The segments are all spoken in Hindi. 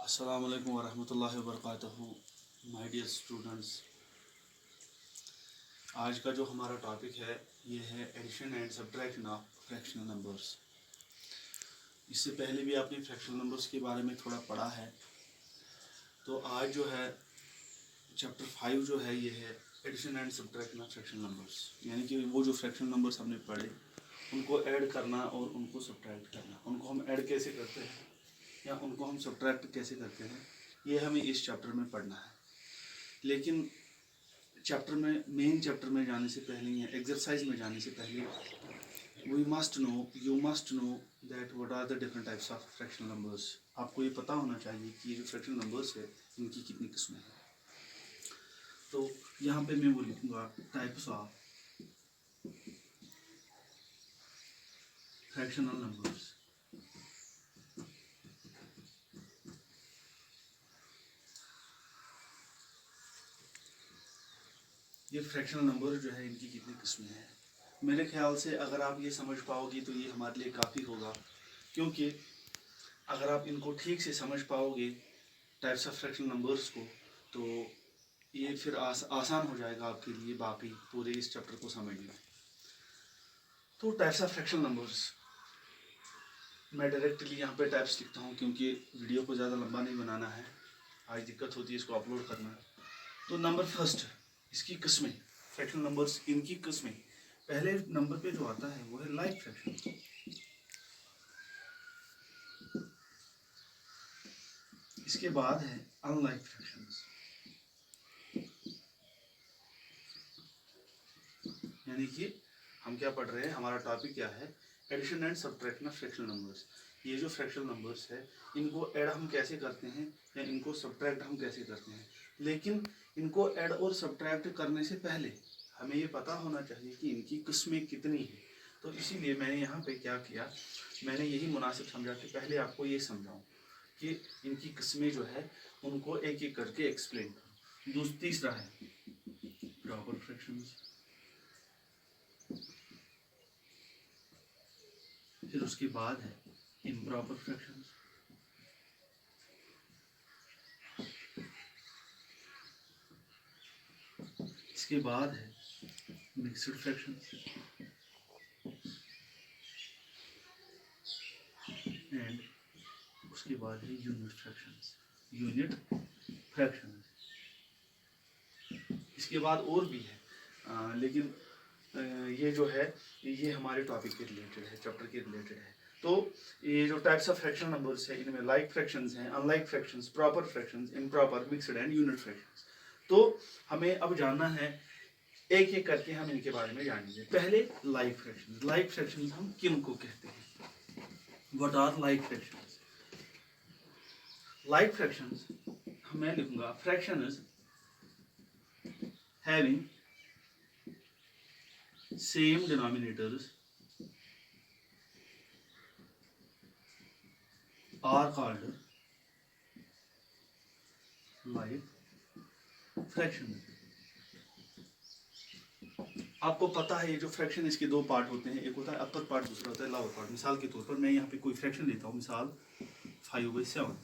अस्सलामु अलैकुम वरहमतुल्लाहि वबरकातुहू। माय डियर स्टूडेंट्स, आज का जो हमारा टॉपिक है ये है addition and subtraction of fractional numbers. इससे पहले भी आपने फ्रैक्शनल नंबर्स के बारे में थोड़ा पढ़ा है। तो आज जो है चैप्टर 5 जो है ये है addition and subtraction of fractional numbers, यानी कि वो जो फ्रैक्शनल नंबर्स हमने पढ़े उनको ऐड करना और उनको सब्ट्रैक्ट करना। उनको हम ऐड कैसे करते हैं या उनको हम सब्ट्रैक्ट कैसे करते हैं, ये हमें इस चैप्टर में पढ़ना है। लेकिन चैप्टर में मेन चैप्टर में जाने से पहले या एक्सरसाइज में जाने से पहले you must know that what are the different types of fractional numbers. आपको ये पता होना चाहिए कि ये जो फ्रैक्शनल नंबर्स है इनकी कितनी किस्में हैं। तो यहाँ पे मैं वो लिखूँगा टाइप्स ऑफ फ्रैक्शनल नंबर्स। ये फ्रैक्शनल नंबर जो है इनकी कितनी किस्में हैं। मेरे ख्याल से अगर आप ये समझ पाओगे तो ये हमारे लिए काफ़ी होगा, क्योंकि अगर आप इनको ठीक से समझ पाओगे टाइप्स ऑफ फ्रैक्शनल नंबर्स को, तो ये फिर आसान हो जाएगा आपके लिए बाकी पूरे इस चैप्टर को समझना। तो टाइप्स ऑफ फ्रैक्शनल नंबर्स, मैं डायरेक्टली यहाँ पे टाइप्स लिखता हूँ क्योंकि वीडियो को ज़्यादा लंबा नहीं बनाना है। आज दिक्कत होती है इसको अपलोड करना। तो नंबर फर्स्ट, इसकी किस्में, फ्रैक्शनल नंबर्स इनकी किस्में। पहले नंबर पे जो आता है वो है लाइक फ्रैक्शन। इसके बाद है अनलाइक फ्रैक्शंस, यानी कि हम क्या पढ़ रहे हैं, हमारा टॉपिक क्या है, addition and subtraction of fractional numbers. ये जो फ्रैक्शनल नंबर्स है इनको ऐड हम कैसे करते हैं या इनको सब्ट्रैक्ट हम कैसे करते हैं। लेकिन इनको ऐड और सब्ट्रैक्ट करने से पहले हमें ये पता होना चाहिए कि इनकी किस्में कितनी हैं। तो इसीलिए मैंने यहाँ पे क्या किया, मैंने यही मुनासिब समझा कि पहले आपको ये समझाऊँ कि इनकी किस्में जो है उनको एक एक करके एक्सप्लेन करूँ। तीसरा है प्रॉपर फ्रैक्शंस, फिर उसके बाद है इम्प्रॉपर फ्रैक्शंस, इसके बाद है मिक्स्ड फ्रैक्शंस एंड उसके बाद है यूनिट फ्रैक्शंस। इसके बाद और भी है, लेकिन ये जो है ये हमारे टॉपिक के रिलेटेड है, चैप्टर के रिलेटेड है। तो ये जो टाइप्स ऑफ फ्रैक्शनल नंबर्स है इनमें लाइक फ्रैक्शंस हैं, unlike fractions, proper fractions, improper, mixed and unit fractions. तो हमें अब जानना है, एक एक करके हम इनके बारे में जानेंगे। पहले लाइक फ्रैक्शंस। लाइक फ्रैक्शंस हम किन को कहते हैं, what are like fractions. Like fractions मैं लिखूंगा fractions having same denominators are called like fractions। आपको पता है ये जो फ्रैक्शन, इसके दो पार्ट होते हैं, एक होता है अपर पार्ट, दूसरा होता है लोअर पार्ट। मिसाल के तौर पर मैं यहाँ पे कोई फ्रैक्शन लेता हूँ, मिसाल 5/7।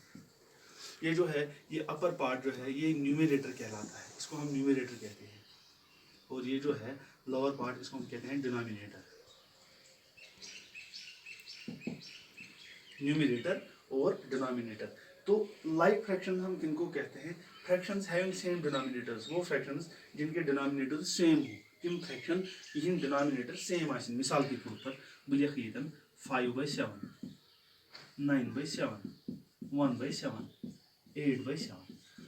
ये जो है ये अपर पार्ट जो है ये न्यूमरेटर कहलाता है, इसको हम न्यूमरेटर कहते हैं। और ये जो है लोअर पार्ट, इसको हम कहते हैं डिनोमिनेटर। न्यूमरेटर और डिनोमिनेटर। तो लाइक फ्रैक्शन हम किनको कहते हैं, फ्रैक्शंस हैविंग सेम डिनोमिनेटर्स। वो फ्रैक्शंस जिनके डिनोमिनेटर्स सेम हो, तिम फ्रैक्शन यिन डिनोमिनेटर सेम आसिन। मिसाल के तौर पर बह लिख यतन 5/7, 9/7, 1/7, 8/7।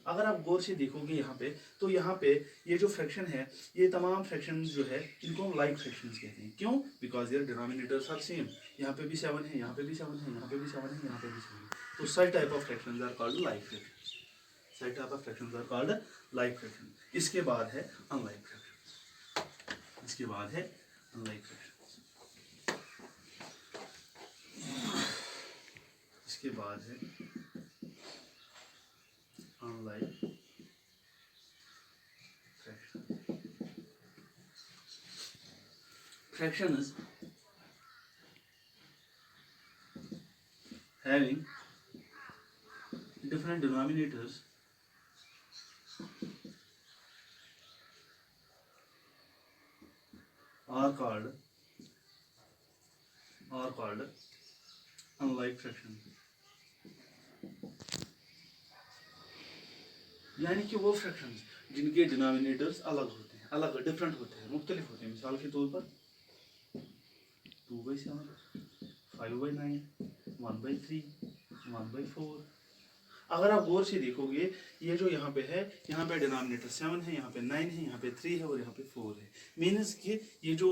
अगर आप गौर से देखोगे यहाँ पे, तो यहाँ पे ये जो फ्रैक्शन है, ये तमाम फ्रैक्शन जो है इनको हम लाइक फ्रैक्शंस कहते हैं। क्यों? Because their denominators are same. यहाँ पे भी 7 है, यहाँ पे भी 7 है, यहाँ पे भी 7 है, यहाँ पे भी 7 है। तो such type of fractions are called like fractions। such type of fractions are called like fractions। इसके बाद है unlike fractions। इसके बाद है unlike fractions। इसके बाद है unlike fractions having different denominators are called unlike fractions. यानी कि वो फ्रैक्शंस जिनके डिनोमिनेटर्स अलग होते हैं, अलग डिफरेंट होते हैं, मुख्तलिफ होते हैं। मिसाल के तौर पर 2/7, 5/9, 1/3, 1/4। अगर आप गौर से देखोगे, ये जो यहाँ पे है, यहाँ पे डिनोमिनेटर 7 है, यहाँ पे 9 है, यहाँ पे 3 है और यहाँ पे 4 है। मीन्स कि ये जो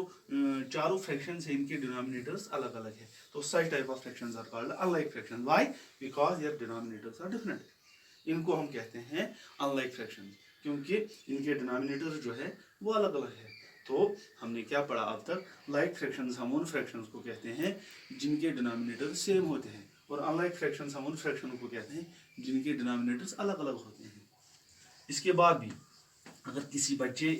चारों फ्रैक्शंस है, इनके डिनोमिनेटर्स अलग अलग है। तो such type of fractions are called unlike fractions. Why? Because their denominators are different. इनको हम कहते हैं अनलाइक फ्रैक्शन, क्योंकि इनके डिनोमिनेटर जो है वो अलग अलग है। तो हमने क्या पढ़ा अब तक? लाइक फ्रैक्शंस हम उन फ्रैक्शंस को कहते हैं जिनके डिनोमिनेटर सेम होते हैं, और अनलाइक फ्रैक्शंस हम उन फ्रैक्शनों को कहते हैं जिनके डिनोमिनेटर्स अलग अलग होते हैं। इसके बाद भी अगर किसी बच्चे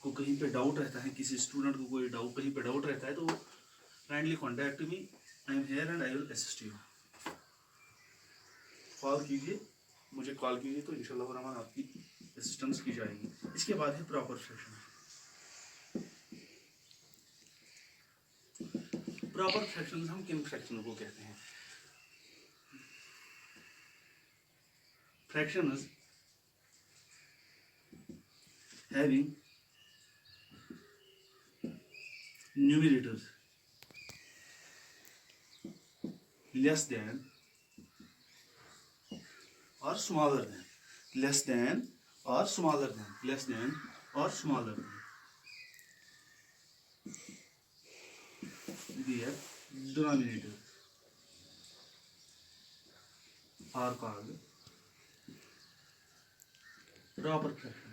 को कहीं पे डाउट रहता है, किसी स्टूडेंट को कोई डाउट कहीं पे डाउट रहता है, तो kindly contact me, I am here and I will assist you. Call कीजिए, मुझे कॉल कीजिए, तो इंशाल्लाह रहमान आपकी असिस्टेंस की जाएगी। इसके बाद है प्रॉपर फ्रैक्शन। प्रॉपर फ्रैक्शन हम किन फ्रैक्शनों को कहते हैं? Fractions having numerators less than or smaller than, less than or smaller than, less than or smaller than their denominator are called proper fraction.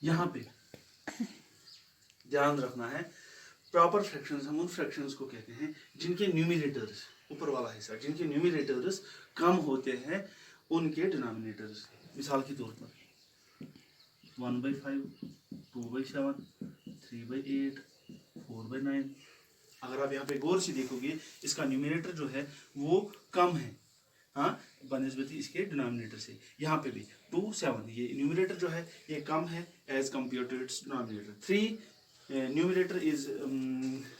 यहाँ पे ध्यान रखना है, प्रॉपर फ्रैक्शंस हम उन फ्रैक्शंस को कहते हैं जिनके न्यूमरेटर्स, ऊपर वाला हिस्सा, जिनके न्यूमरेटर्स कम होते हैं उनके डिनोमिनेटर्स से। मिसाल के तौर पर 1/5, 2/7, 3/8, 4/9। अगर आप यहाँ पे गौर से देखोगे, इसका न्यूमरेटर जो है वो कम है, हाँ, बनिस्बती इसके डिनोमिनेटर से। यहाँ पे भी 2, 7, ये न्यूमरेटर जो है ये कम है as compare to its denominator. 3 numerator is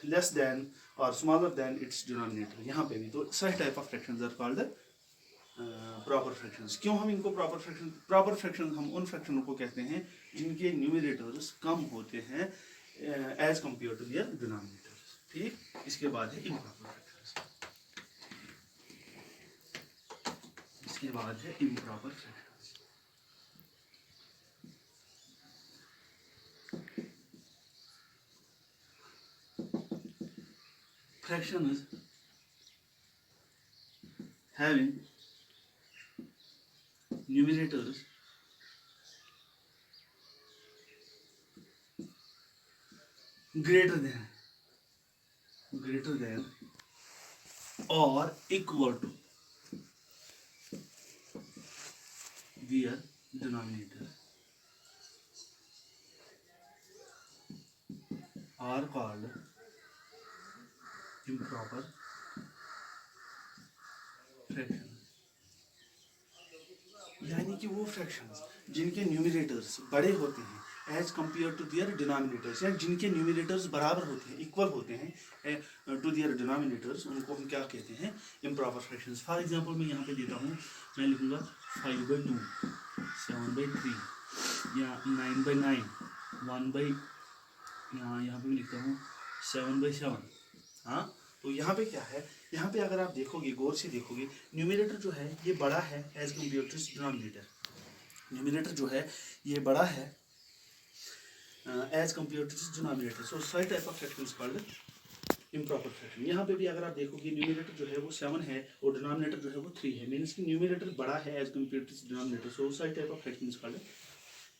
less than or smaller than its denominator। यहाँ पे भी तो such type of fractions are called proper fractions। क्यों हम इनको proper fractions हम उन फ्रैक्शनों को कहते हैं जिनके न्यूमरेटर्स कम होते हैं as compared to their denominators। ठीक, इसके बाद है improper fractions। इसके बाद है improper fractions। Fractions having numerators greater than or equal to their denominators are called improper fraction. यानी कि वो फ्रैक्शंस जिनके न्यूमरेटर्स बड़े होते हैं as compare to their denominators, या जिनके न्यूमरेटर्स बराबर होते हैं, इक्वल होते हैं टू दियर डिनोमिनेटर्स, उनको हम क्या कहते हैं? Improper fractions. फॉर एग्जांपल मैं यहाँ पे देता हूँ, मैं लिखूँगा 5/2, 7/3 या 9/9, 1 यहाँ पे भी लिखता हूँ 7/7। हाँ, तो यहाँ पे क्या है, यहाँ पे अगर आप देखोगे, गौर से देखोगे, न्यूमरेटर जो है ये बड़ा है as compare to denominator. Numerator जो है ये बड़ा है as compare to denominator. So such type of fraction is called improper fraction. यहाँ पे भी अगर आप देखोगे, न्यूमरेटर जो है वो 7 है और डिनोमिनेटर जो है वो 3 है, मीन्स कि न्यूमरेटर बड़ा है as compare to denominator. So such type of fraction is called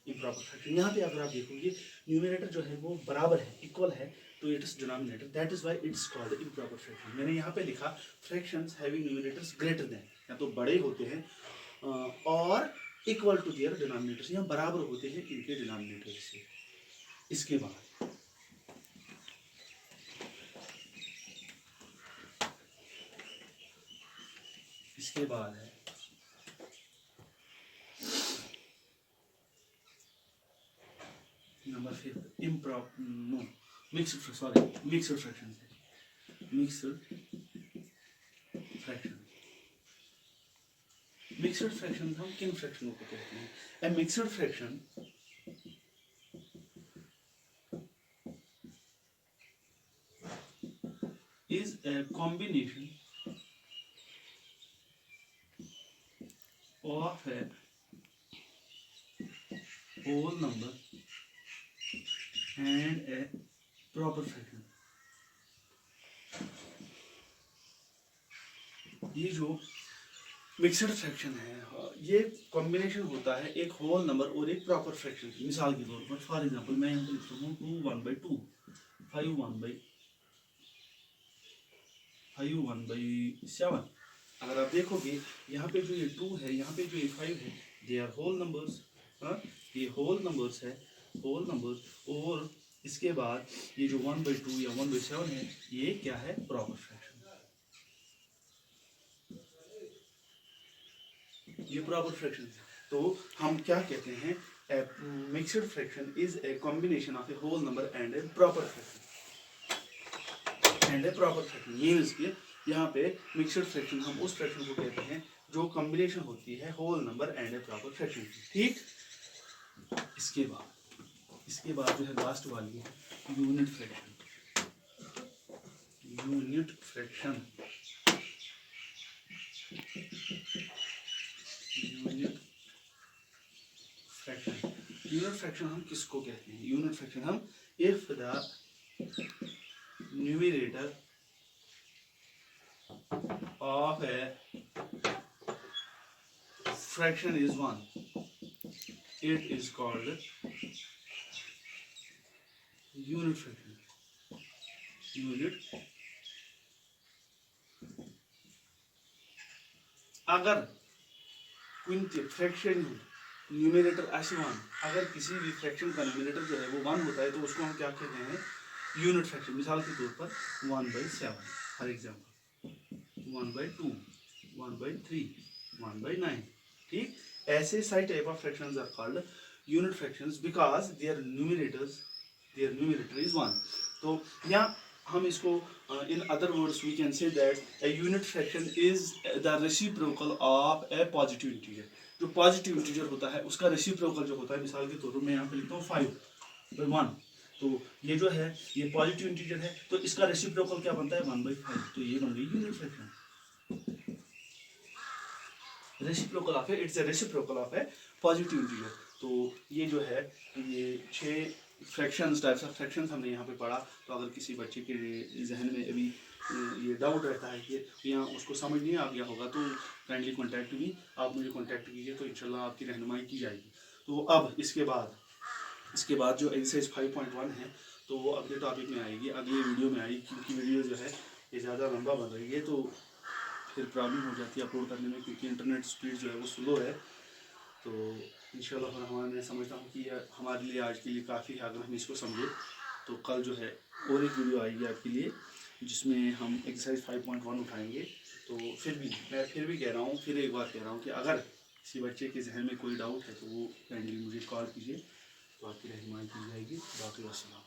improper fraction. यहाँ पे अगर आप देखोगे, न्यूमरेटर जो है वो बराबर है, इक्वल है to its denominator, that is why it's called improper fraction। मैंने यहाँ पे लिखा fractions having numerators greater than, या तो बड़े होते हैं और equal to their denominators, या बराबर होते हैं इनके डिनोमिनेटर से। इसके बाद इसके बाद है नंबर 5 मिक्स्ड फ्रैक्शन है। मिक्स्ड फ्रैक्शन, मिक्स्ड फ्रैक्शन हम किन फ्रैक्शनों को कहते हैं? A mixed fraction is a combination of a whole number and a proper fraction। ये जो मिक्सड फ्रैक्शन है ये कॉम्बिनेशन होता है एक होल नंबर और एक प्रॉपर फ्रैक्शन की। मिसाल के तौर पर फॉर एग्जांपल मैं यहाँ पर लिखता हूँ 2 1/2, 5 1/7। अगर आप देखोगे यहाँ पे जो ये 2 है, यहाँ पे जो ये 5 है, दे आर होल नंबर्स। ये होल नंबर्स है, होल नंबर्स। और इसके बाद ये जो 1/2 या 1/7 है, ये क्या है? Proper fraction. ये प्रॉपर फ्रैक्शन है। तो हम क्या कहते हैं? Mixed fraction is a combination of a whole number and a proper fraction. And a proper fraction means कि यहाँ पे मिक्स्ड फ्रैक्शन हम उस फ्रैक्शन को कहते हैं जो कॉम्बिनेशन होती है whole number and a proper fraction की। ठीक, इसके बाद जो है लास्ट वाली है unit fraction. Unit fraction, unit fraction, unit fraction हम किसको कहते हैं? यूनिट फ्रैक्शन हम if the numerator of a fraction is 1, it is called unit fraction। Unit, अगर कोई फ्रैक्शन न्यूमरेटर ऐसे 1, अगर किसी भी फ्रैक्शन का न्यूमरेटर जो है वो 1 होता है तो उसको हम क्या कहते हैं? Unit fraction. मिसाल के तौर पर 1/7 फॉर एग्जांपल, 1/2, 1/3, 1/9। ठीक, ऐसे सारी type of fractions are called unit fractions because their numerator is 1। तो यहाँ हम इसको in other words we can say that a unit fraction is the reciprocal of a positive integer. जो पॉजिटिव इंटीजर होता है उसका रेसिप्रोकल जो होता है, मिसाल के तौर पर मैं यहाँ पे लिखता हूँ 5/1, तो ये जो है ये पॉजिटिव इंटीजर है, तो इसका रेसिप्रोकल क्या बनता है? 1/5। तो ये बन गई यूनिट फ्रैक्शन। रेसिप्रोकल ऑफ है, इट्स ए रेसिप्रोकल ऑफ है पॉजिटिव इंटीजर। तो ये जो है ये 6 फ्रैक्शंस, टाइप्स ऑफ फ्रैक्शंस हमने यहाँ पे पढ़ा। तो अगर किसी बच्चे के जहन में अभी ये डाउट रहता है कि यहाँ उसको समझ नहीं आ गया होगा, तो काइंडली कॉन्टैक्ट मी, आप मुझे कॉन्टैक्ट कीजिए, तो इंशाल्लाह आपकी रहनुमाई की जाएगी। तो अब इसके बाद जो एक्सरसाइज 5.1 है तो वो अगले टॉपिक में आएगी, अगले वीडियो में आएगी, क्योंकि वीडियो जो है ये ज़्यादा लंबा बन रही है तो फिर प्रॉब्लम हो जाती है अपलोड करने में, क्योंकि इंटरनेट स्पीड जो है वो स्लो है। तो इंशाल्लाह मैं समझता हूँ कि यह हमारे लिए आज के लिए काफ़ी है। अगर हम इसको समझे तो कल जो है और एक वीडियो आएगी आपके लिए जिसमें हम एक्सरसाइज 5.1 उठाएंगे। तो मैं फिर भी कह रहा हूँ, फिर एक बार कह रहा हूँ कि अगर किसी बच्चे के जहन में कोई डाउट है तो वो काइंडली मुझे कॉल कीजिए, तो आपकी रहनुमाई की जाएगी। बाकी अस्सलाम।